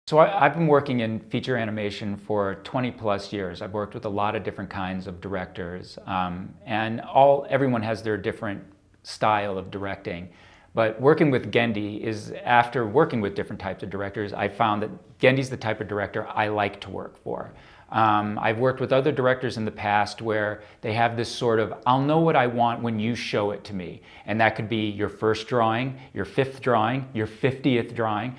So I've been working in feature animation for 20 plus years. I've worked with a lot of different kinds of directors, and everyone has their different style of directing. But working with Genndy is, after working with different types of directors, I found that Genndy's the type of director I like to work for. I've worked with other directors in the past where they have this sort of, I'll know what I want when you show it to me. And that could be your first drawing, your fifth drawing, your 50th drawing.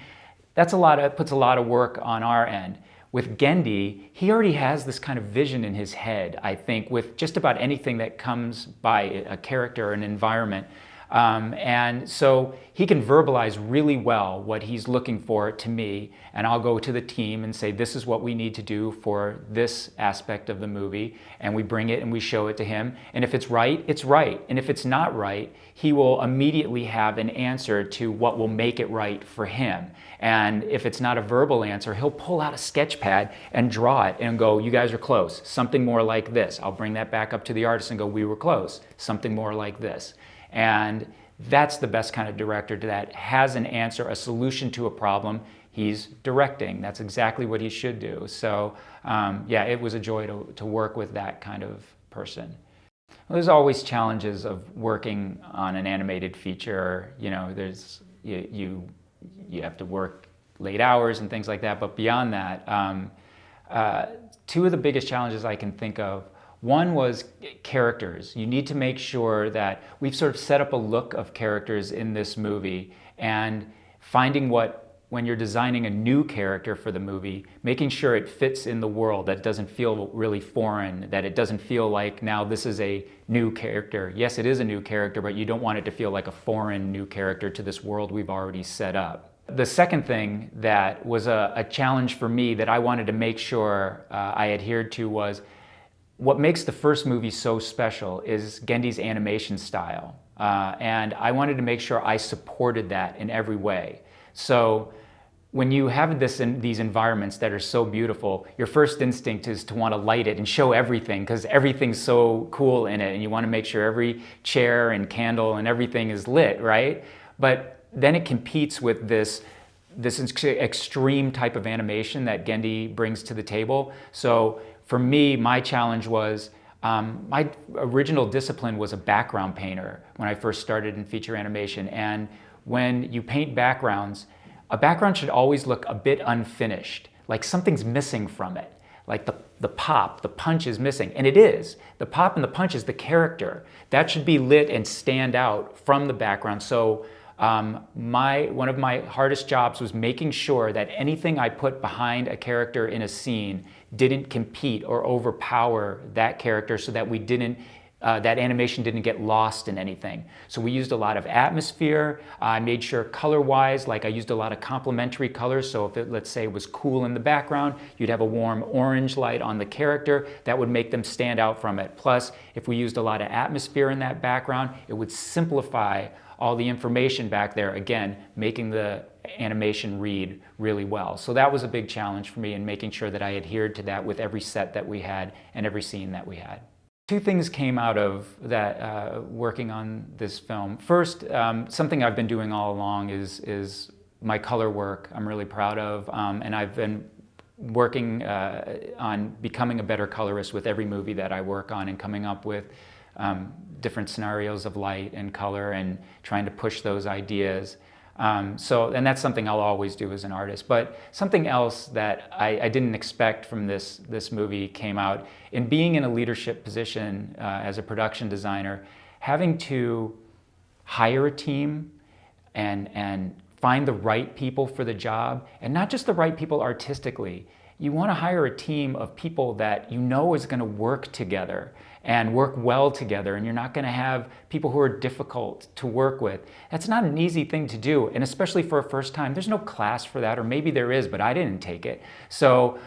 Puts a lot of work on our end. With Genndy, he already has this kind of vision in his head, I think, with just about anything that comes by a character or an environment. And so he can verbalize really well what he's looking for to me, and I'll go to the team and say, this is what we need to do for this aspect of the movie, and we bring it and we show it to him. And if it's right, it's right. And if it's not right, he will immediately have an answer to what will make it right for him. And if it's not a verbal answer, he'll pull out a sketch pad and draw it and go, you guys are close, something more like this. I'll bring that back up to the artist and go, we were close, something more like this. And that's the best kind of director that has an answer, a solution to a problem. He's directing. That's exactly what he should do. So yeah, it was a joy to work with that kind of person. Well, there's always challenges of working on an animated feature. You know, you have to work late hours and things like that. But beyond that, two of the biggest challenges I can think of, one was characters. You need to make sure that we've sort of set up a look of characters in this movie, and finding when you're designing a new character for the movie, making sure it fits in the world, that it doesn't feel really foreign, that it doesn't feel like now this is a new character. Yes, it is a new character, but you don't want it to feel like a foreign new character to this world we've already set up. The second thing that was a challenge for me that I wanted to make sure I adhered to was, what makes the first movie so special is Genndy's animation style. And I wanted to make sure I supported that in every way. So when you have these environments that are so beautiful, your first instinct is to want to light it and show everything, because everything's so cool in it, and you want to make sure every chair and candle and everything is lit, right? But then it competes with this extreme type of animation that Genndy brings to the table. So for me, my challenge was, my original discipline was a background painter when I first started in feature animation. And when you paint backgrounds, a background should always look a bit unfinished, like something's missing from it. Like the pop, the punch is missing, and it is. The pop and the punch is the character. That should be lit and stand out from the background. So one of my hardest jobs was making sure that anything I put behind a character in a scene didn't compete or overpower that character, so that that animation didn't get lost in anything. So we used a lot of atmosphere. I made sure color-wise, like I used a lot of complementary colors. So if it, let's say, was cool in the background, you'd have a warm orange light on the character that would make them stand out from it. Plus, if we used a lot of atmosphere in that background, it would simplify all the information back there, again, making the animation read really well. So that was a big challenge for me, in making sure that I adhered to that with every set that we had and every scene that we had. Two things came out of that working on this film. First, something I've been doing all along is my color work. I'm really proud of, and I've been working on becoming a better colorist with every movie that I work on, and coming up with different scenarios of light and color and trying to push those ideas. And that's something I'll always do as an artist. But something else that I didn't expect from this movie came out. In being in a leadership position as a production designer, having to hire a team and find the right people for the job, and not just the right people artistically. You want to hire a team of people that you know is going to work together and work well together, and you're not going to have people who are difficult to work with. That's not an easy thing to do, and especially for a first time. There's no class for that, or maybe there is, but I didn't take it. So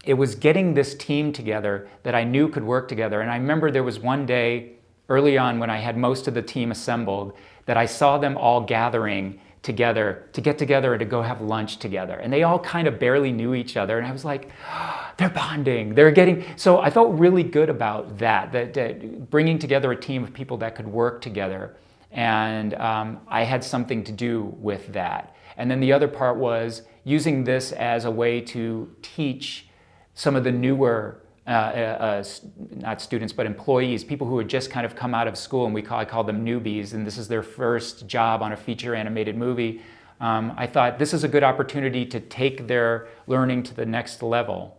it was getting this team together that I knew could work together. And I remember there was one day early on when I had most of the team assembled that I saw them all gathering together to get together and to go have lunch together. And they all kind of barely knew each other. And I was like, oh, they're bonding, they're getting, so I felt really good about that bringing together a team of people that could work together. And I had something to do with that. And then the other part was, using this as a way to teach some of the newer not students, but employees, people who had just kind of come out of school, and I call them newbies, and this is their first job on a feature animated movie. I thought this is a good opportunity to take their learning to the next level.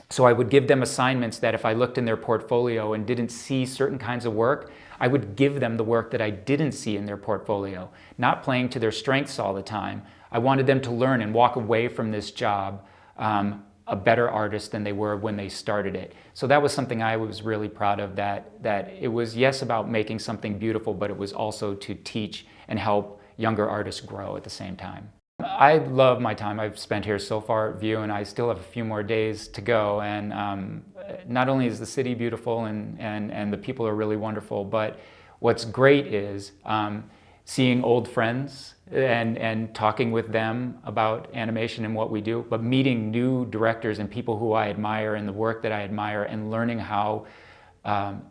So I would give them assignments that if I looked in their portfolio and didn't see certain kinds of work, I would give them the work that I didn't see in their portfolio, not playing to their strengths all the time. I wanted them to learn and walk away from this job a better artist than they were when they started it. So that was something I was really proud of, that it was, yes, about making something beautiful, but it was also to teach and help younger artists grow at the same time. I love my time I've spent here so far at VIEW, and I still have a few more days to go. And not only is the city beautiful and the people are really wonderful, but what's great is seeing old friends and talking with them about animation and what we do, but meeting new directors and people who I admire and the work that I admire, and learning how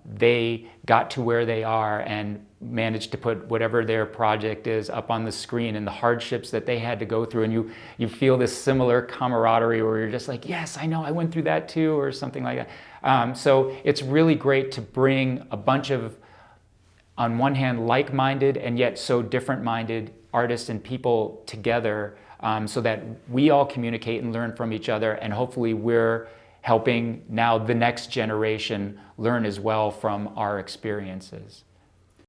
they got to where they are and managed to put whatever their project is up on the screen, and the hardships that they had to go through. And you feel this similar camaraderie where you're just like, yes, I know, I went through that too, or something like that. So it's really great to bring a bunch of, on one hand, like-minded and yet so different-minded artists and people together, so that we all communicate and learn from each other, and hopefully we're helping now the next generation learn as well from our experiences.